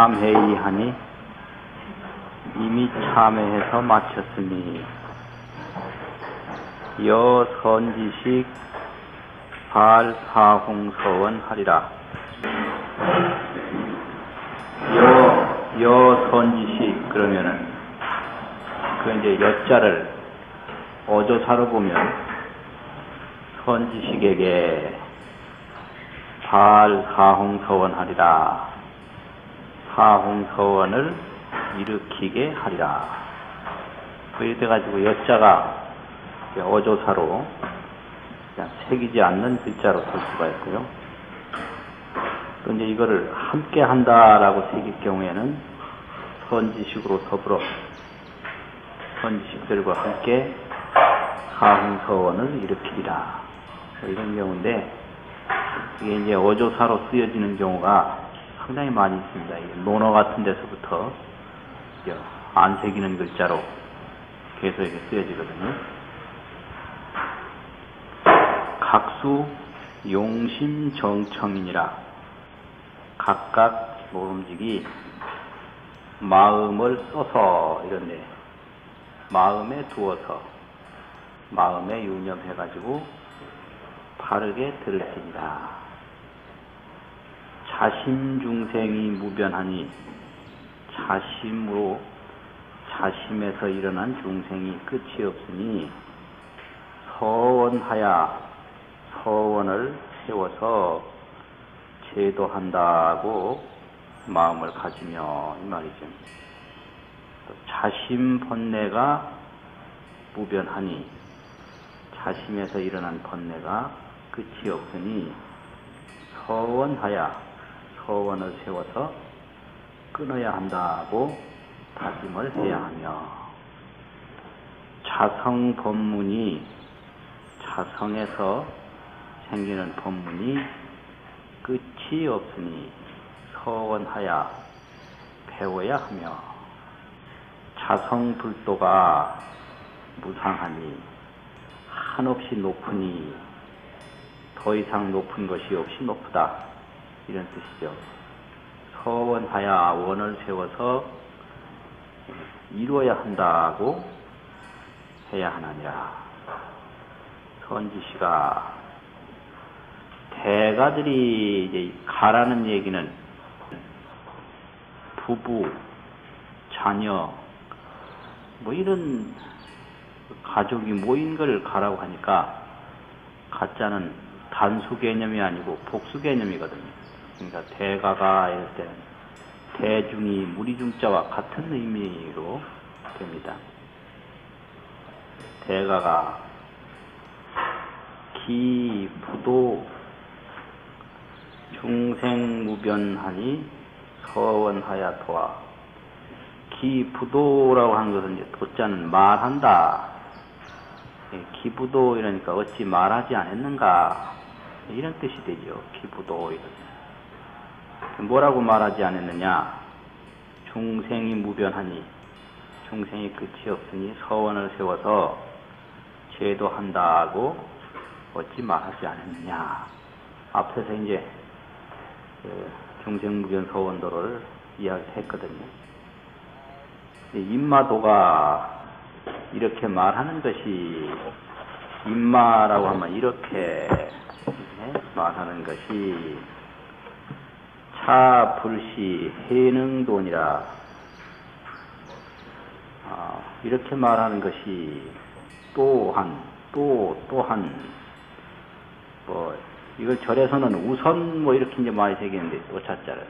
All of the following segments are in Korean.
참회의하니 이미 참회해서 마쳤으니 여 선지식 발사홍서원 하리라. 여 선지식 그러면은 그 이제 여자를 어조사로 보면 선지식에게 발사홍서원 하리라. 사홍서원을 일으키게 하리라. 그래 가지고 여자가 어조사로 그냥 새기지 않는 글자로 쓸 수가 있고요. 또 이제 이거를 함께 한다라고 새길 경우에는 선지식으로 더불어 선지식들과 함께 사홍서원을 일으키리라. 이런 경우인데 이게 이제 어조사로 쓰여지는 경우가 상당히 많이 있습니다. 논어 같은 데서부터 안 새기는 글자로 계속 이렇게 쓰여지거든요. 각수 용심정청이니라. 각각 모음직이 마음을 써서 이런데 마음에 두어서 마음에 유념해가지고 바르게 들을지니라. 자심중생이 무변하니 자심으로 자심에서 일어난 중생이 끝이 없으니 서원하야 서원을 세워서 제도한다고 마음을 가지며 이 말이죠. 자심 번뇌가 무변하니 자심에서 일어난 번뇌가 끝이 없으니 서원하야 서원을 세워서 끊어야 한다고 다짐을 해야 하며 자성 법문이 자성에서 생기는 법문이 끝이 없으니 서원하야 배워야 하며 자성 불도가 무상하니 한없이 높으니 더 이상 높은 것이 없이 높다 이런 뜻이죠. 서원하야 원을 세워서 이루어야 한다고 해야 하느니라. 선지시가 대가들이 이제 가라는 얘기는 부부, 자녀, 뭐 이런 가족이 모인 걸 가라고 하니까 가짜는 단수 개념이 아니고 복수 개념이거든요. 그러니까 대가가 이럴 때는 대중이 무리중자와 같은 의미로 됩니다. 대가가 기부도 중생무변하니 서원하야 도와. 기부도라고 하는 것은 이제 도자는 말한다. 기부도 이러니까 어찌 말하지 않았는가 이런 뜻이 되죠. 기부도 이러면 뭐라고 말하지 않았느냐. 중생이 무변하니 중생이 끝이 없으니 서원을 세워서 제도한다고 어찌 말하지 않았느냐. 앞에서 이제 중생무변 서원도를 이야기했거든요. 임마도가 이렇게 말하는 것이 임마라고 하면 이렇게 말하는 것이 차불시 해능돈이라. 이렇게 말하는 것이 또한 뭐 이걸 절에서는 우선 뭐 이렇게 이제 많이 새기는데 또 차자를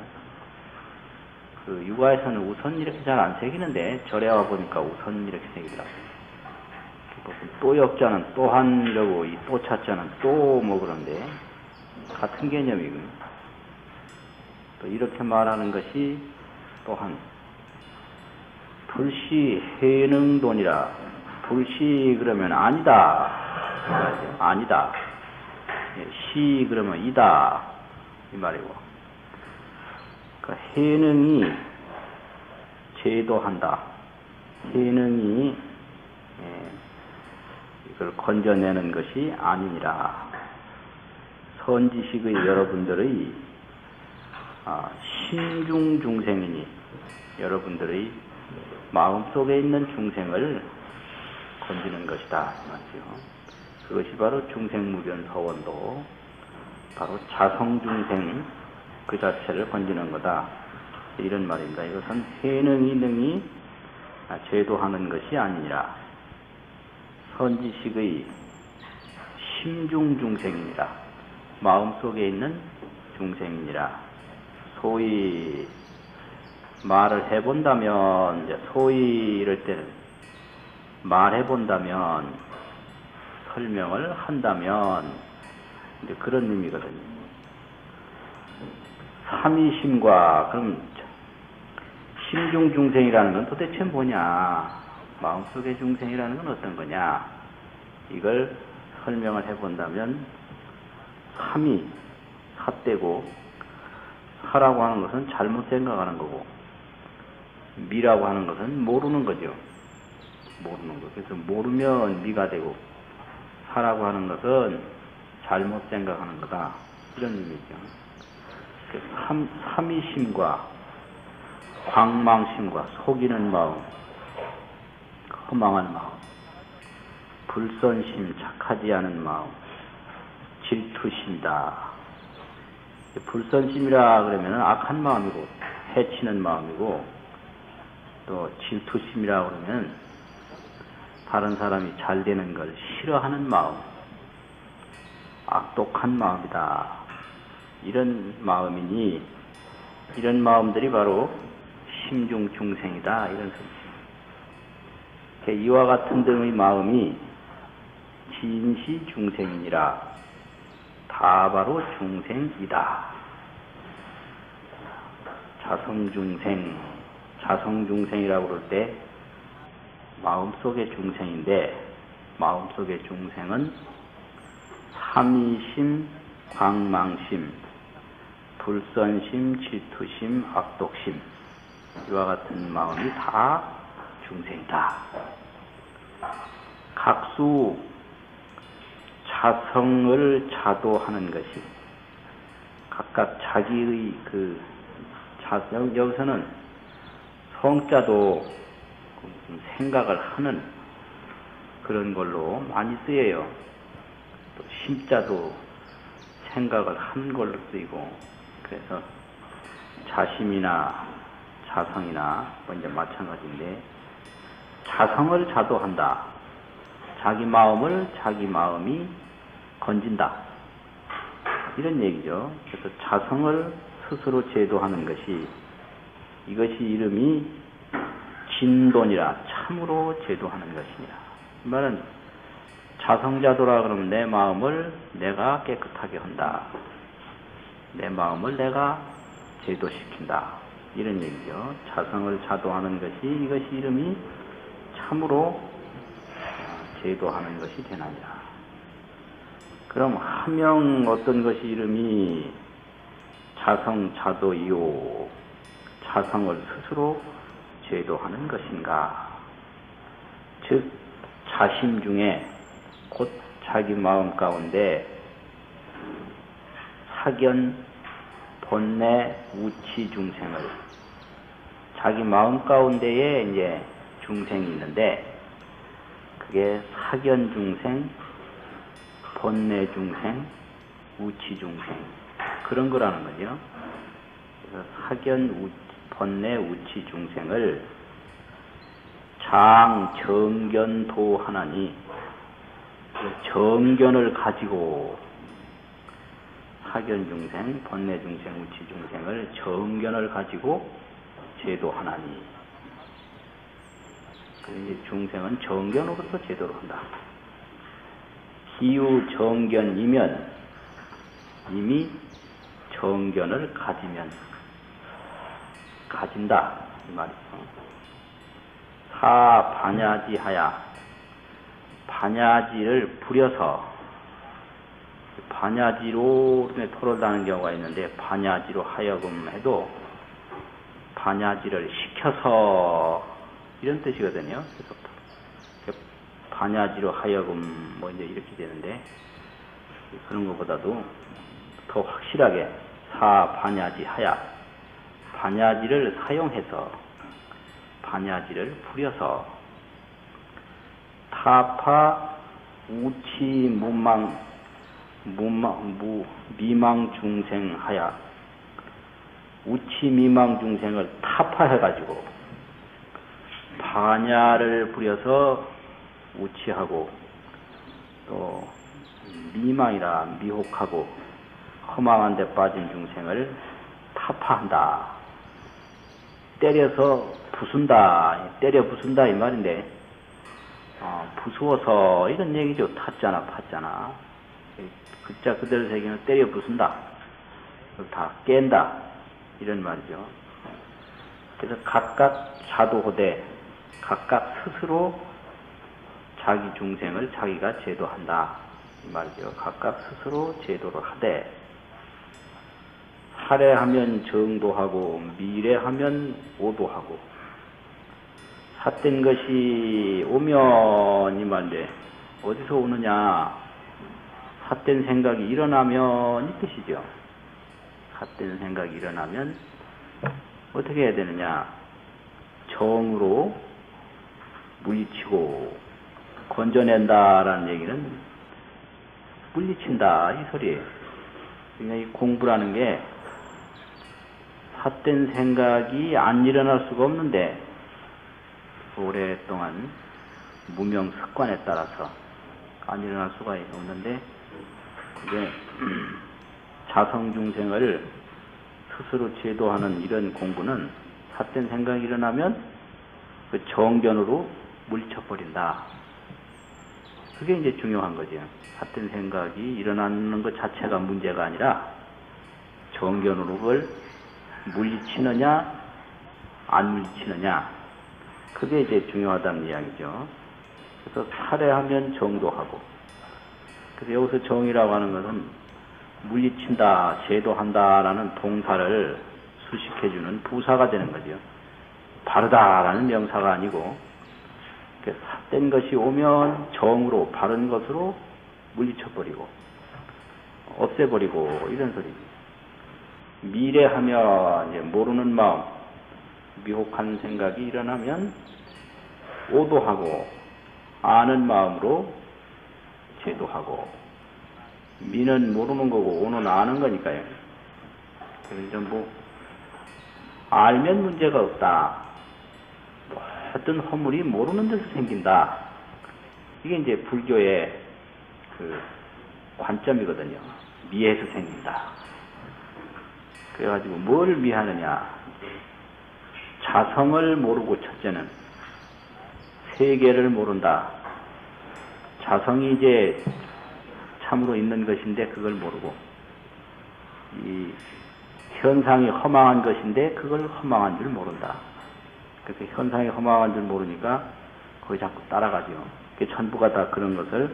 그 유가에서는 우선 이렇게 잘 안 새기는데 절에 와 보니까 우선 이렇게 새기더라고요. 또 역자는 또한 이러고 이 또 차자는 또 뭐 그런데 같은 개념이군요. 또 이렇게 말하는 것이 또한 불시 해능돈이라. 불시 그러면 아니다. 아니다. 시 그러면 이다. 이 말이고. 그러니까 해능이 제도한다. 해능이 이걸 건져내는 것이 아니니라. 선지식의 여러분들의 심중 중생이니 여러분들의 마음속에 있는 중생을 건지는 것이다 말이죠. 그것이 바로 중생무변 서원도 바로 자성중생 그 자체를 건지는 거다 이런 말입니다. 이것은 해능이 능히 제도하는 것이 아니니라. 선지식의 심중중생이니라. 마음속에 있는 중생이니라. 소위 말을 해본다면, 이제 소위 이럴 때는 말해본다면, 설명을 한다면, 이제 그런 의미거든요. 삼위심과, 그럼, 심중중생이라는 건 도대체 뭐냐? 마음속의 중생이라는 건 어떤 거냐? 이걸 설명을 해본다면, 삼위, 삿되고, 사라고 하는 것은 잘못 생각하는 거고, 미라고 하는 것은 모르는 거죠. 모르는 거. 그래서 모르면 미가 되고, 사라고 하는 것은 잘못 생각하는 거다. 이런 의미죠. 삼위심과 광망심과 속이는 마음, 허망한 마음, 불선심, 착하지 않은 마음, 질투심이다. 불선심이라 그러면 악한 마음이고, 해치는 마음이고, 또 질투심이라 그러면 다른 사람이 잘 되는 걸 싫어하는 마음, 악독한 마음이다. 이런 마음이니, 이런 마음들이 바로 심중중생이다. 이런 소리죠. 이와 같은 등의 마음이 진시중생이니라. 다 바로 중생이다. 자성중생, 자성중생이라고 그럴 때 마음속의 중생인데, 마음속의 중생은 삼위심, 광망심, 불선심, 질투심, 악독심, 이와 같은 마음이 다 중생이다. 각수 자성을 자도하는 것이, 각각 자기의 그 자성, 여기서는 성자도 생각을 하는 그런 걸로 많이 쓰여요. 또 심자도 생각을 한 걸로 쓰이고, 그래서 자심이나 자성이나 뭐 이제 마찬가지인데, 자성을 자도한다. 자기 마음을 자기 마음이 건진다. 이런 얘기죠. 그래서 자성을 스스로 제도하는 것이, 이것이 이름이 진돈이라, 참으로 제도하는 것이니라. 이 말은 자성자도라 그러면 내 마음을 내가 깨끗하게 한다. 내 마음을 내가 제도시킨다. 이런 얘기죠. 자성을 자도하는 것이, 이것이 이름이 참으로 제도하는 것이 되나니라. 그럼 하명 어떤 것이 이름이 자성자도이요, 자성을 스스로 제도하는 것인가? 즉 자심 중에 곧 자기 마음 가운데 사견, 본내, 우치 중생을, 자기 마음 가운데에 이제 중생이 있는데, 그게 사견 중생, 본내 중생, 우치 중생, 그런 거라는 거죠. 그래서 사견, 본내, 우치 중생을 장, 정견도 하나니, 정견을 가지고 사견 중생, 본내 중생, 우치 중생을 정견을 가지고 제도하나니, 이제 중생은 정견으로서 제도를 한다. 기유 정견이면 이미 정견을 가진다 이 말이죠. 사 반야지하야, 반야지를 부려서, 반야지로 토를 다는 경우가 있는데, 반야지로 하여금 해도 반야지를 시켜서 이런 뜻이거든요. 그래서 반야지로 하여금 뭐 이제 이렇게 되는데, 그런 것보다도 더 확실하게 사 반야지 하야, 반야지를 사용해서 반야지를 부려서 타파 우치 미망 중생하야 우치 미망 중생을 타파해가지고 반야를 부려서 우치하고 또 미망이라 미혹하고 허망한 데 빠진 중생을 타파한다. 때려서 부순다. 때려 부순다 이 말인데 부수어서 이런 얘기죠. 탔잖아 팠잖아. 글자 그대로 새기면 때려 부순다. 다 깬다. 이런 말이죠. 그래서 각각 자도하되 각각 스스로 자기 중생을 자기가 제도한다. 이 말이죠. 각각 스스로 제도를 하되 살해하면 정도하고 미래하면 오도하고 삿된 것이 오면 이 말인데 어디서 오느냐? 삿된 생각이 일어나면 이 뜻이죠. 삿된 생각이 일어나면 어떻게 해야 되느냐? 정으로 물리치고 건져낸다라는 얘기는 물리친다 이 소리예요. 그러니까 이 공부라는 게 삿된 생각이 안 일어날 수가 없는데 오랫동안 무명 습관에 따라서 안 일어날 수가 없는데 그게 자성중생을 스스로 제도하는 이런 공부는 삿된 생각이 일어나면 그 정견으로 물리쳐버린다. 그게 이제 중요한 거죠. 삿된 생각이 일어나는 것 자체가 문제가 아니라 정견으로 그걸 물리치느냐 안 물리치느냐 그게 이제 중요하다는 이야기죠. 그래서 살해하면 정도하고 그래서 여기서 정이라고 하는 것은 물리친다 제도한다라는 동사를 수식해주는 부사가 되는 거죠. 바르다라는 명사가 아니고 삿된 것이 오면 정으로 바른 것으로 물리쳐버리고 없애버리고 이런 소리죠. 미래하면 이제 모르는 마음, 미혹한 생각이 일어나면 오도하고 아는 마음으로 제도하고 미는 모르는 거고 오는 아는 거니까요. 그래서 뭐 알면 문제가 없다. 어떤 허물이 모르는 데서 생긴다. 이게 이제 불교의 그 관점이거든요. 미에서 생긴다. 그래가지고 뭘 미하느냐? 자성을 모르고 첫째는 세계를 모른다. 자성이 이제 참으로 있는 것인데 그걸 모르고 이 현상이 허망한 것인데 그걸 허망한 줄 모른다. 그래서 현상이 허망한 줄 모르니까 거기 자꾸 따라가죠. 전부가 다 그런 것을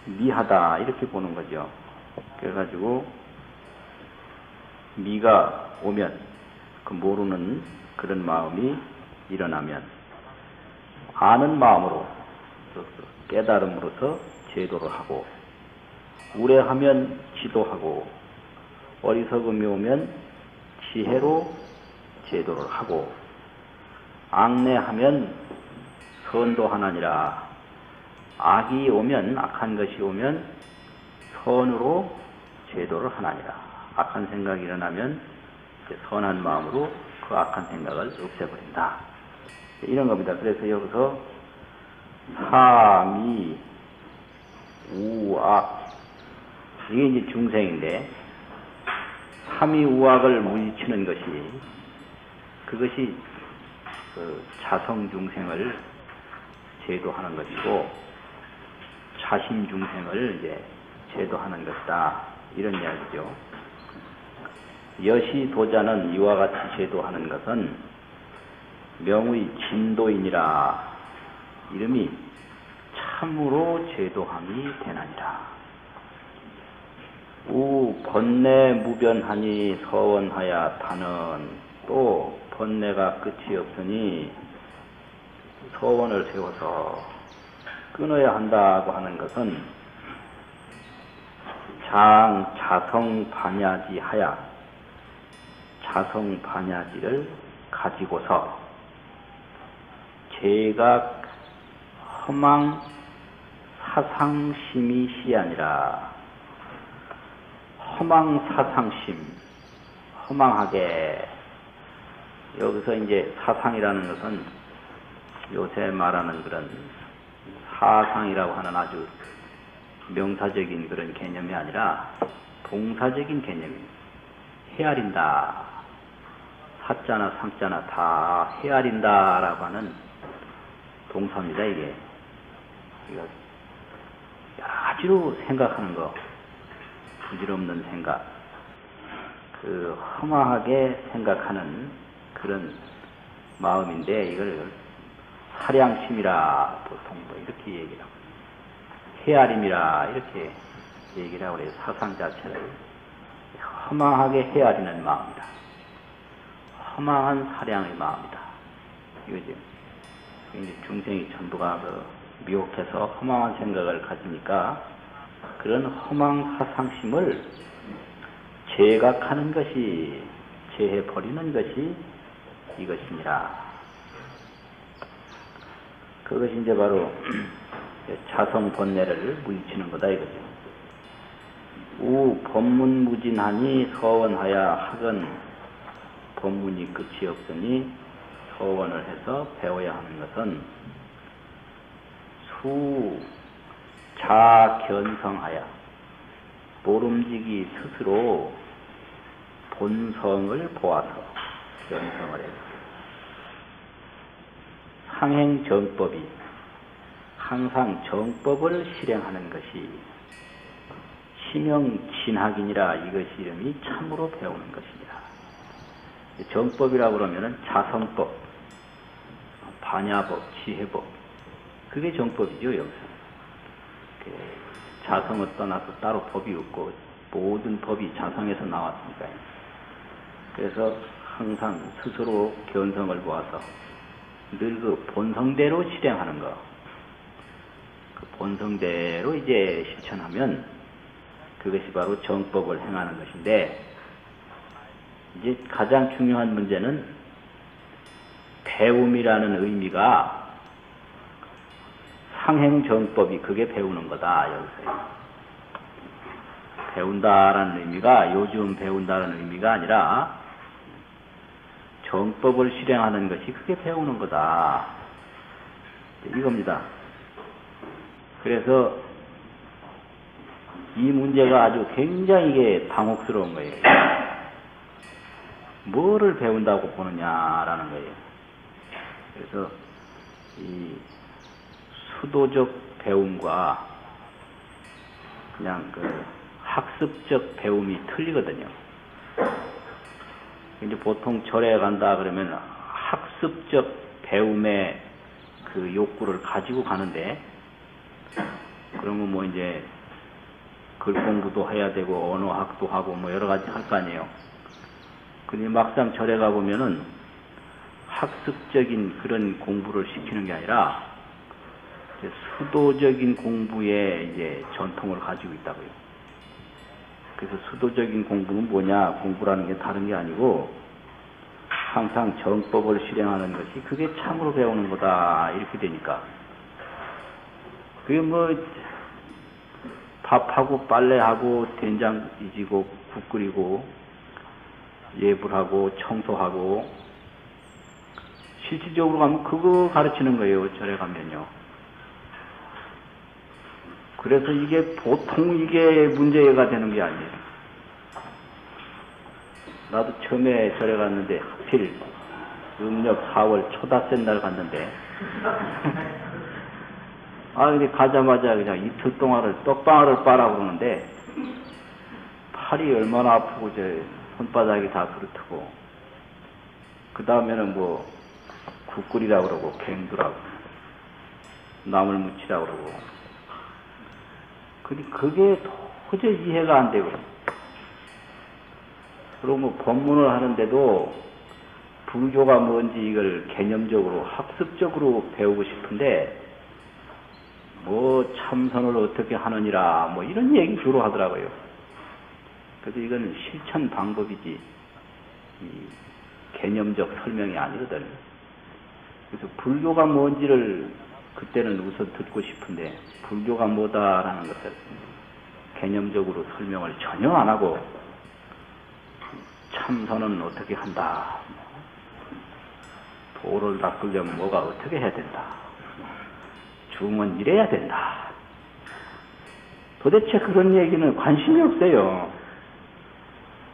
미하다 이렇게 보는 거죠. 그래가지고 미가 오면 그 모르는 그런 마음이 일어나면 아는 마음으로 깨달음으로서 제도를 하고 우려하면 지도하고 어리석음이 오면 지혜로 제도를 하고 악내하면 선도하나니라. 악이 오면 악한 것이 오면 선으로 제도를 하나니라. 악한 생각이 일어나면 선한 마음으로 그 악한 생각을 없애버린다. 이런 겁니다. 그래서 여기서 사미 우악 이게 이제 중생인데 삼이 우악을 물리치는 것이 그것이 그 자성 중생을 제도하는 것이고 자신 중생을 이제 제도하는 것이다. 이런 이야기죠. 여시 도자는 이와 같이 제도하는 것은 명의 진도이니라. 이름이 참으로 제도함이 되나니라. 우 번뇌 무변하니 서원하야 타는 또 번뇌가 끝이 없으니 서원을 세워서 끊어야 한다고 하는 것은 자성 반야지 하야 자성 반야지를 가지고서 제각 허망 사상심이 시아니라. 허망 사상심, 허망하게. 여기서 이제 사상이라는 것은 요새 말하는 그런 사상이라고 하는 아주 명사적인 그런 개념이 아니라 동사적인 개념입니다. 헤아린다. 사자나 상자나 다 헤아린다라고 하는 동사입니다. 이게 여러 가지로 생각하는 거, 부질없는 생각, 그 허망하게 생각하는 그런 마음인데 이걸 사량심이라 보통 뭐 이렇게 얘기를 하고 헤아림이라 이렇게 얘기를 하고 그래요. 사상 자체를 허망하게 헤아리는 마음이다. 허망한 사량의 마음이다. 이거죠. 이제 중생이 전부가 미혹해서 허망한 생각을 가지니까 그런 허망 사상심을 제각하는 것이, 제해버리는 것이 이것이니라. 그것이 이제 바로 자성 번뇌를 물리치는 거다 이거죠. 우 법문무진하니 서원하야 학은 법문이 끝이 없으니 서원을 해서 배워야 하는 것은 수 자견성하야 모름지기 스스로 본성을 보아서 견성을 해요. 상행정법이 항상 정법을 실행하는 것이 심영진학이니라. 이것이 이름이 참으로 배우는 것이니라. 정법이라고 그러면은 자성법, 반야법, 지혜법, 그게 정법이죠. 여기서 자성을 떠나서 따로 법이 없고 모든 법이 자성에서 나왔으니까요. 그래서 항상 스스로 견성을 보아서 늘 그 본성대로 실행하는 거, 그 본성대로 이제 실천하면 그것이 바로 정법을 행하는 것인데, 이제 가장 중요한 문제는 배움이라는 의미가 상행정법이 그게 배우는 거다. 여기서 배운다라는 의미가 요즘 배운다라는 의미가 아니라 정법을 실행하는 것이 그게 배우는 거다. 이겁니다. 그래서 이 문제가 아주 굉장히 이게 당혹스러운 거예요. 뭐를 배운다고 보느냐라는 거예요. 그래서 이 수도적 배움과 그냥 그 학습적 배움이 틀리거든요. 이제 보통 절에 간다 그러면 학습적 배움의 그 욕구를 가지고 가는데, 그러면 뭐 이제 글 공부도 해야 되고 언어학도 하고 뭐 여러 가지 할 거 아니에요. 근데 막상 절에 가보면은 학습적인 그런 공부를 시키는 게 아니라 이제 수도적인 공부에 이제 전통을 가지고 있다고요. 그래서 수도적인 공부는 뭐냐? 공부라는 게 다른 게 아니고 항상 정법을 실행하는 것이 그게 참으로 배우는 거다. 이렇게 되니까 그게 뭐 밥하고 빨래하고 된장 뒤지고 국 끓이고 예불하고 청소하고 실질적으로 가면 그거 가르치는 거예요. 절에 가면요. 그래서 이게 보통 이게 문제가 되는 게 아니에요. 나도 처음에 절에 갔는데 하필 음력 4월 초닷새 날 갔는데 근데 가자마자 그냥 이틀 동안을 떡방아를 빠라고 그러는데 팔이 얼마나 아프고 손바닥이 다 부르트고, 그 다음에는 뭐 국끓이라고 그러고 갱두라고 나물 무치라고 그러고, 그게 도저히 이해가 안 되고, 그리고 뭐 법문을 하는데도 불교가 뭔지 이걸 개념적으로 학습적으로 배우고 싶은데 뭐 참선을 어떻게 하느니라 뭐 이런 얘기 주로 하더라고요. 그래서 이건 실천 방법이지 이 개념적 설명이 아니거든. 그래서 불교가 뭔지를 그때는 우선 듣고 싶은데 불교가 뭐다라는 것을 개념적으로 설명을 전혀 안 하고 참선은 어떻게 한다, 도를 닦으려면 뭐가 어떻게 해야 된다, 중은 이래야 된다, 도대체 그런 얘기는 관심이 없어요.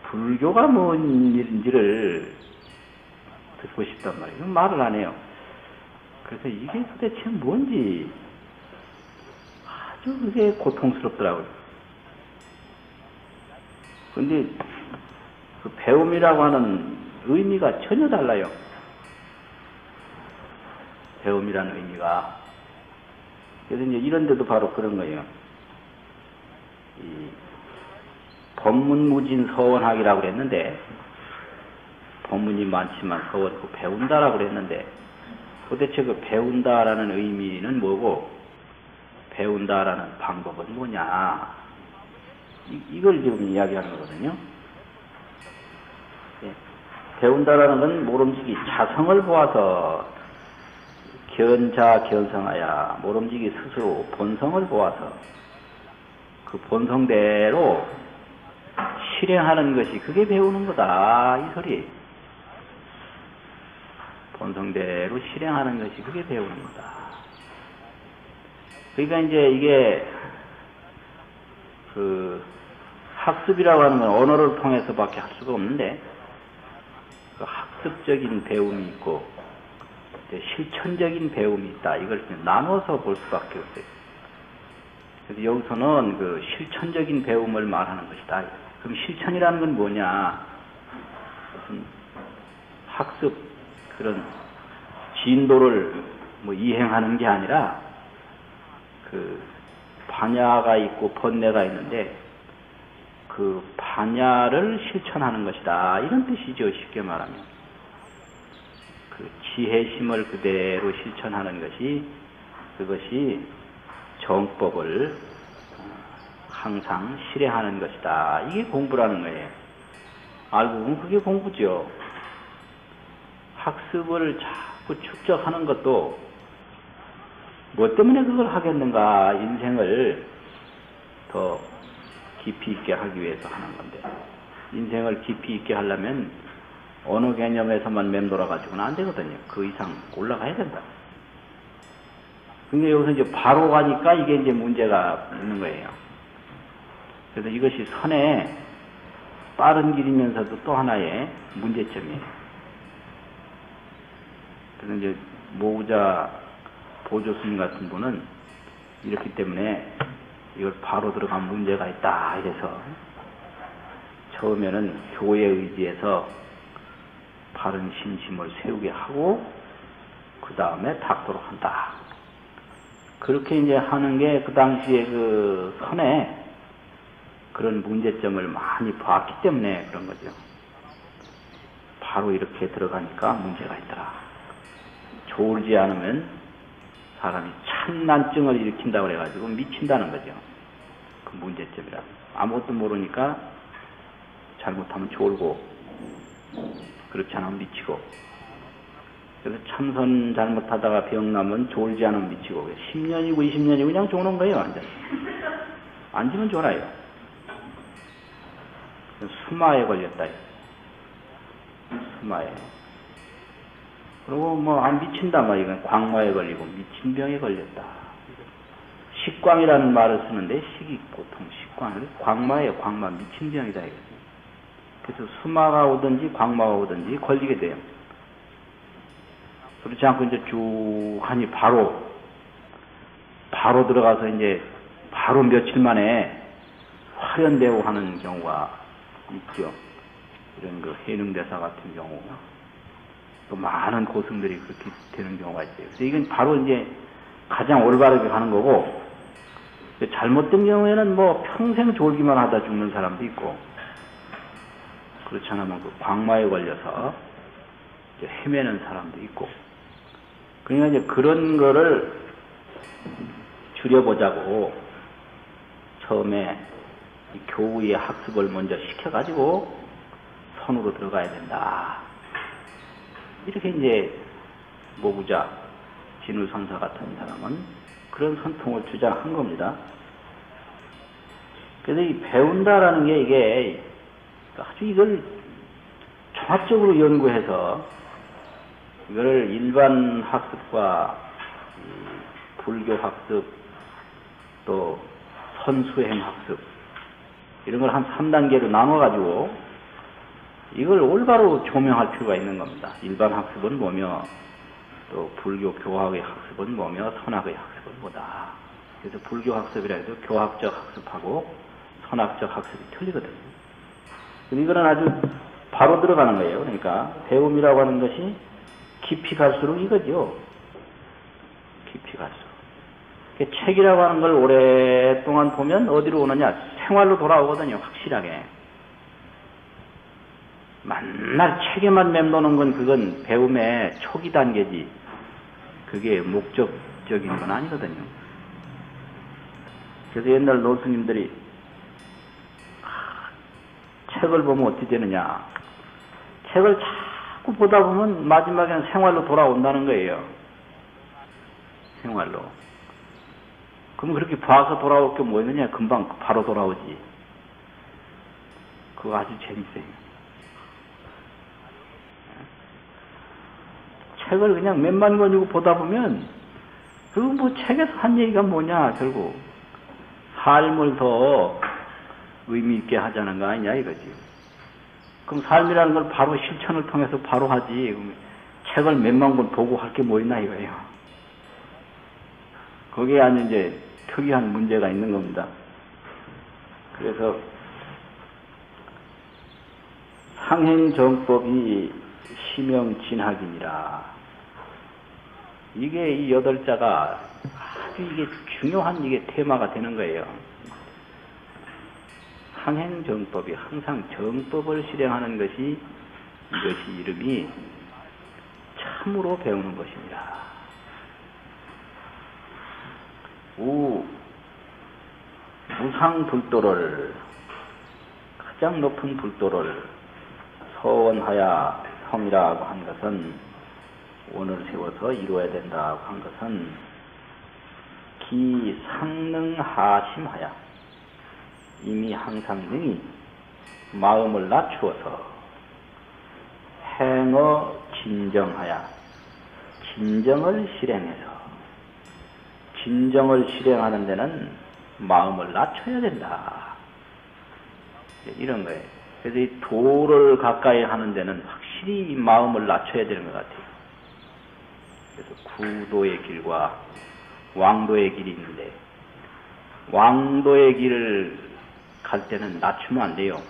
불교가 뭔 일인지를 듣고 싶단 말이에요. 말을 안 해요. 그래서 이게 도대체 뭔지 아주 그게 고통스럽더라고요. 근데 그 배움이라고 하는 의미가 전혀 달라요. 배움이라는 의미가. 그래서 이제 이런 데도 바로 그런 거예요. 이 법문무진 서원학이라고 그랬는데, 법문이 많지만 서원, 그 배운다라고 그랬는데, 도대체 그 배운다라는 의미는 뭐고, 배운다라는 방법은 뭐냐, 이걸 지금 이야기하는 거거든요. 예. 배운다라는 건 모름지기 자성을 보아서 견자견성하야, 모름지기 스스로 본성을 보아서 그 본성대로 실행하는 것이 그게 배우는 거다, 이 소리. 본성대로 실행하는 것이 그게 배우는 거다. 그러니까 이제 이게 그 학습이라고 하는 건 언어를 통해서밖에 할 수가 없는데, 그 학습적인 배움이 있고 실천적인 배움이 있다. 이걸 나눠서 볼 수밖에 없어요. 그래서 여기서는 그 실천적인 배움을 말하는 것이다. 그럼 실천이라는 건 뭐냐? 무슨 학습 그런 진도를 뭐 이행하는 게 아니라 그 반야가 있고 번뇌가 있는데 그 반야를 실천하는 것이다. 이런 뜻이죠. 쉽게 말하면. 그 지혜심을 그대로 실천하는 것이, 그것이 정법을 항상 실행하는 것이다. 이게 공부라는 거예요. 알고 보면 그게 공부죠. 학습을 자꾸 축적하는 것도 뭐 때문에 그걸 하겠는가, 인생을 더 깊이 있게 하기 위해서 하는 건데, 인생을 깊이 있게 하려면 어느 개념에서만 맴돌아가지고는 안 되거든요. 그 이상 올라가야 된다. 근데 여기서 이제 바로 가니까 이게 이제 문제가 있는 거예요. 그래서 이것이 선의 빠른 길이면서도 또 하나의 문제점이에요. 그래서 이제 모우자 보조스님 같은 분은 이렇기 때문에 이걸 바로 들어간 문제가 있다 이래서 처음에는 교회 의지에서 바른 신심을 세우게 하고 그 다음에 닦도록 한다. 그렇게 이제 하는 게 그 당시에 그 선에 그런 문제점을 많이 봤기 때문에 그런 거죠. 바로 이렇게 들어가니까 문제가 있더라. 졸지 않으면 사람이 찬난증을 일으킨다고 그래가지고 미친다는 거죠. 그 문제점이라. 아무것도 모르니까 잘못하면 졸고, 그렇지 않으면 미치고. 그래서 참선 잘못하다가 병나면 졸지 않으면 미치고, 10년이고 20년이고 그냥 조는 거예요, 완전. 앉으면 졸아요. 수마에 걸렸다. 수마에. 그리고 뭐 안 미친다 말이야. 광마에 걸리고 미친 병에 걸렸다. 식광이라는 말을 쓰는데 식이 보통 식광을 광마예요. 광마 미친 병이다 이거죠. 그래서 수마가 오든지 광마가 오든지 걸리게 돼요. 그렇지 않고 이제 쭉 하니 바로 들어가서 이제 바로 며칠 만에 화련되고 하는 경우가 있죠. 이런 그 해능대사 같은 경우가. 또 많은 고승들이 그렇게 되는 경우가 있어요. 그래서 이건 바로 이제 가장 올바르게 가는 거고, 잘못된 경우에는 뭐 평생 졸기만 하다 죽는 사람도 있고, 그렇지 않으면 그 광마에 걸려서 이제 헤매는 사람도 있고, 그러니까 이제 그런 거를 줄여보자고 처음에 이 교우의 학습을 먼저 시켜가지고 선으로 들어가야 된다. 이렇게 이제 모구자 진우선사 같은 사람은 그런 선통을 주장한 겁니다. 그래서 이 배운다라는 게 이게 아주 이걸 종합적으로 연구해서 이거를 일반 학습과 불교 학습 또 선수행 학습 이런 걸 한 3단계로 나눠가지고 이걸 올바로 조명할 필요가 있는 겁니다. 일반 학습은 뭐며 또 불교 교학의 학습은 뭐며 선학의 학습은 뭐다. 그래서 불교 학습이라 해도 교학적 학습하고 선학적 학습이 틀리거든요. 이거는 아주 바로 들어가는 거예요. 그러니까 배움이라고 하는 것이 깊이 갈수록 이거죠. 깊이 갈수록. 책이라고 하는 걸 오랫동안 보면 어디로 오느냐? 생활로 돌아오거든요. 확실하게. 맨날 책에만 맴도는 건 그건 배움의 초기 단계지. 그게 목적적인 건 아니거든요. 그래서 옛날 노스님들이 책을 보면 어떻게 되느냐. 책을 자꾸 보다 보면 마지막에는 생활로 돌아온다는 거예요. 생활로. 그럼 그렇게 봐서 돌아올 게 뭐 있느냐? 금방 바로 돌아오지. 그거 아주 재밌어요. 책을 그냥 몇만 권이고 보다 보면 그 뭐 책에서 한 얘기가 뭐냐 결국 삶을 더 의미 있게 하자는 거 아니냐 이거지. 그럼 삶이라는 걸 바로 실천을 통해서 바로 하지. 책을 몇만 권 보고 할 게 뭐 있나 이거예요. 거기에 아주 이제 특이한 문제가 있는 겁니다. 그래서 상행정법이 심영진학이니라. 이게 이 8자가 아주 이게 중요한 이게 테마가 되는 거예요. 상행정법이 항상 정법을 실행하는 것이 이것이 이름이 참으로 배우는 것입니다. 무상불도를 가장 높은 불도를 서원하야 성이라고 한 것은 원을 세워서 이루어야 된다고 한 것은 기상능하심하야 이미 항상 능히 마음을 낮추어서 행어 진정하야 진정을 실행해서 진정을 실행하는 데는 마음을 낮춰야 된다. 이런 거예요. 그래서 이 도를 가까이 하는 데는 확실히 마음을 낮춰야 되는 것 같아요. 그래서 구도의 길과 왕도의 길이 있는데 왕도의 길을 갈 때는 낮추면 안 돼요.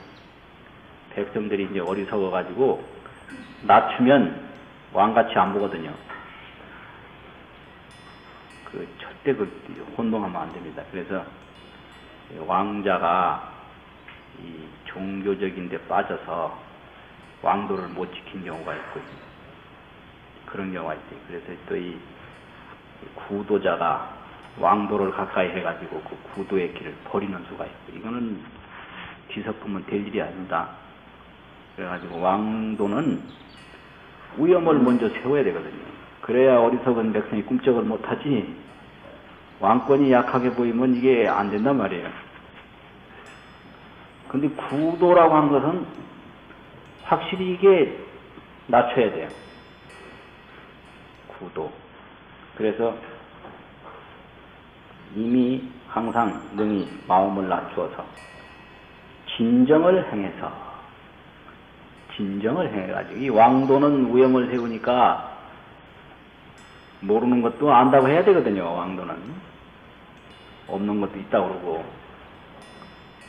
백성들이 이제 어리석어가지고 낮추면 왕같이 안 보거든요. 절대 혼동하면 안 됩니다. 그래서 왕자가 이 종교적인 데 빠져서 왕도를 못 지킨 경우가 있고 그런 경우가 있어요. 그래서 또 이 구도자가 왕도를 가까이 해가지고 그 구도의 길을 버리는 수가 있고 이거는 뒤섞으면 될 일이 아닙니다. 그래가지고 왕도는 위험을 먼저 세워야 되거든요. 그래야 어리석은 백성이 꿈쩍을 못하지 왕권이 약하게 보이면 이게 안 된단 말이에요. 근데 구도라고 하는 것은 확실히 이게 낮춰야 돼요. 구도. 그래서 이미 항상 능히 마음을 낮추어서 진정을 행해가지고 이 왕도는 위험을 세우니까 모르는 것도 안다고 해야 되거든요. 왕도는 없는 것도 있다고 그러고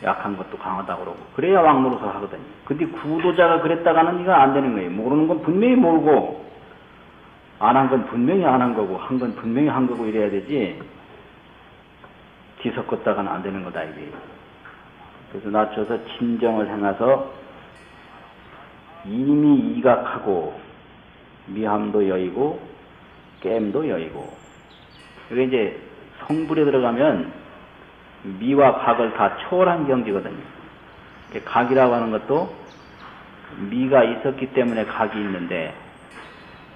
약한 것도 강하다고 그러고 그래야 왕노릇을 하거든요. 근데 구도자가 그랬다가는 이거 안 되는 거예요. 모르는 건 분명히 모르고 안 한 건 분명히 안 한 거고 한 건 분명히 한 거고 이래야 되지 뒤섞었다가는 안 되는 거다 이게. 그래서 낮춰서 진정을 행해서 이미 이각하고 미함도 여의고 깸도 여의고 이게 이제 성불에 들어가면 미와 각을 다 초월한 경지거든요. 각이라고 하는 것도 미가 있었기 때문에 각이 있는데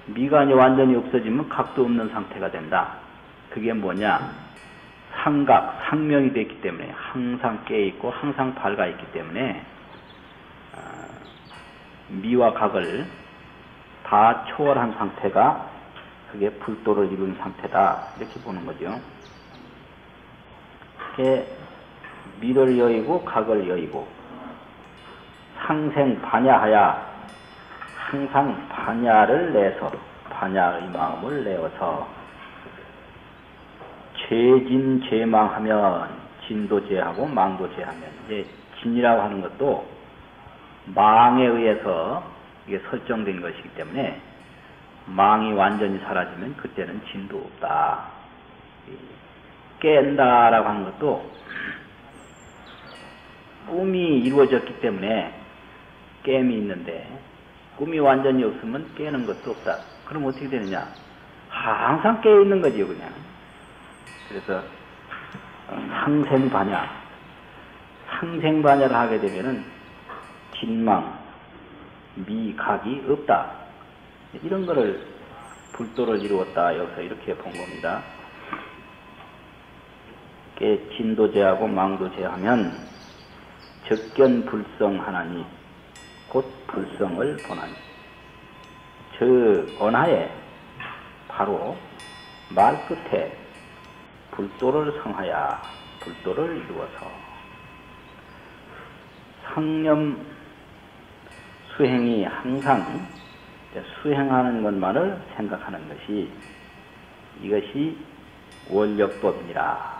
미가 이제 완전히 없어지면 각도 없는 상태가 된다. 그게 뭐냐? 상각, 상명이 됐기 때문에 항상 깨있고 항상 밝아있기 때문에 미와 각을 다 초월한 상태가 그게 불도를 이룬 상태다. 이렇게 보는 거죠. 이렇게 미를 여의고 각을 여의고 상생 반야하야 항상 반야를 내서 반야의 마음을 내어서 죄진 죄망하면 진도 죄하고 망도 죄하면 이제 진이라고 하는 것도 망에 의해서 이게 설정된 것이기 때문에 망이 완전히 사라지면 그때는 진도 없다. 깬다라고 하는 것도 꿈이 이루어졌기 때문에 깸이 있는데 꿈이 완전히 없으면 깨는 것도 없다. 그럼 어떻게 되느냐? 항상 깨 있는 거지요, 그냥. 그래서 상생반야, 상생반야를 하게 되면은 진망, 미각이 없다. 이런 거를 불도를 이루었다. 여기서 이렇게 본 겁니다. 진도제하고 망도제하면 적견불성하나니 곧 불성을 보나니 저 언하에 바로 말 끝에 불도를 성하야 불도를 이루어서 상념 수행이 항상 수행하는 것만을 생각하는 것이 이것이 원력법이니라.